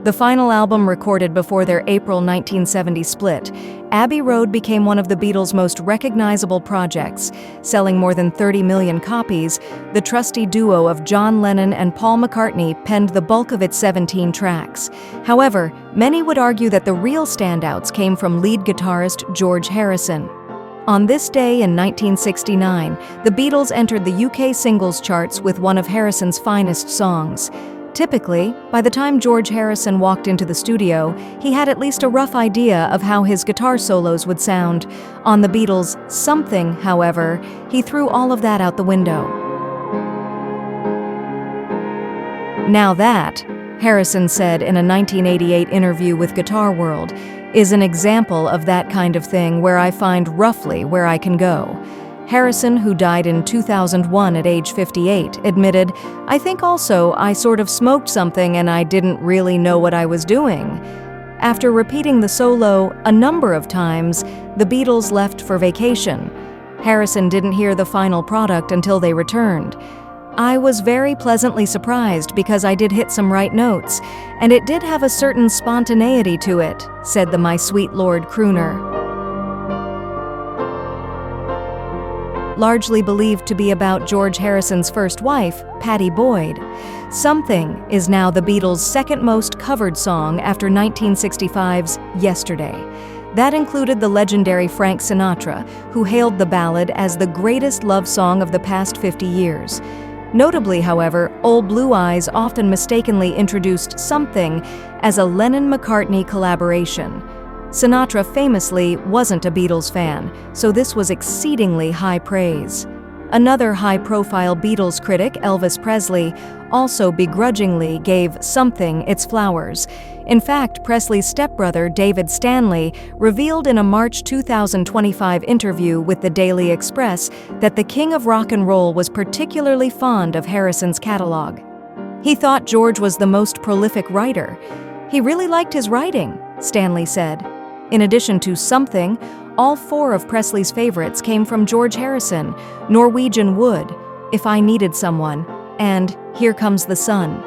The final album recorded before their April 1970 split, Abbey Road became one of the Beatles' most recognizable projects. Selling more than 30 million copies, the trusty duo of John Lennon and Paul McCartney penned the bulk of its 17 tracks. However, many would argue that the real standouts came from lead guitarist George Harrison. On this day in 1969, the Beatles entered the UK singles charts with one of Harrison's finest songs. Typically, by the time George Harrison walked into the studio, he had at least a rough idea of how his guitar solos would sound. On the Beatles' Something, however, he threw all of that out the window. Now that, Harrison said in a 1988 interview with Guitar World, is an example of that kind of thing where I find roughly where I can go. Harrison, who died in 2001 at age 58, admitted, "I think also I sort of smoked something and I didn't really know what I was doing." After repeating the solo a number of times, the Beatles left for vacation. Harrison didn't hear the final product until they returned. "I was very pleasantly surprised because I did hit some right notes, and it did have a certain spontaneity to it," said the My Sweet Lord crooner. Largely believed to be about George Harrison's first wife, Pattie Boyd. Something is now the Beatles' second most covered song after 1965's Yesterday. That included the legendary Frank Sinatra, who hailed the ballad as the greatest love song of the past 50 years. Notably, however, Old Blue Eyes often mistakenly introduced Something as a Lennon-McCartney collaboration. Sinatra famously wasn't a Beatles fan, so this was exceedingly high praise. Another high-profile Beatles critic, Elvis Presley, also begrudgingly gave Something its flowers. In fact, Presley's stepbrother, David Stanley, revealed in a March 2025 interview with the Daily Express that the king of rock and roll was particularly fond of Harrison's catalog. He thought George was the most prolific writer. "He really liked his writing," Stanley said. In addition to Something, all four of Presley's favorites came from George Harrison: Norwegian Wood, If I Needed Someone, and Here Comes the Sun.